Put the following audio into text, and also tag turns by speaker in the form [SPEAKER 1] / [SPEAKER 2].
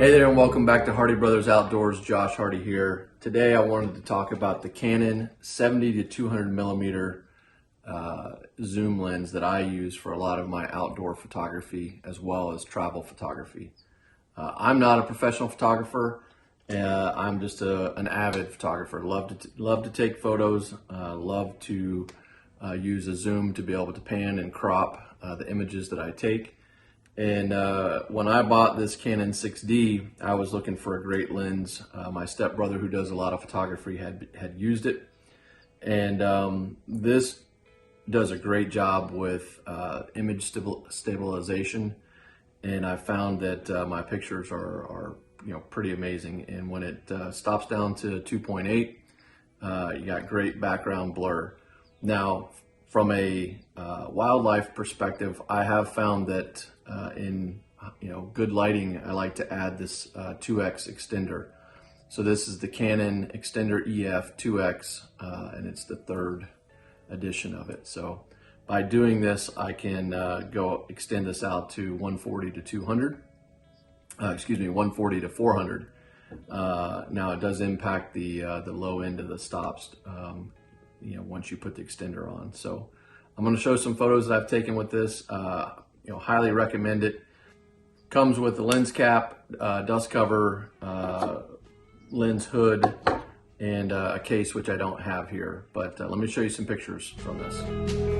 [SPEAKER 1] Hey there and welcome back to Hardy Brothers Outdoors. Josh Hardy here. Today I wanted to talk about the Canon 70 to 200 millimeter zoom lens that I use for a lot of my outdoor photography as well as travel photography. I'm not a professional photographer. I'm just an avid photographer. Love to take photos. Love to use a zoom to be able to pan and crop the images that I take. And when I bought this Canon 6D, I was looking for a great lens. My stepbrother, who does a lot of photography, had used it. And this does a great job with image stabilization. And I found that my pictures are pretty amazing. And when it stops down to 2.8, you got great background blur. Now, from a wildlife perspective, I have found that in good lighting, I like to add this 2x extender. So this is the Canon Extender EF 2x, and it's the third edition of it. So by doing this, I can go extend this out to 140 to 200. 140 to 400. Now it does impact the low end of the stops. Once you put the extender on. So I'm going to show some photos that I've taken with this. Highly recommend it. Comes with the lens cap, dust cover, lens hood, and a case, which I don't have here. But let me show you some pictures from this.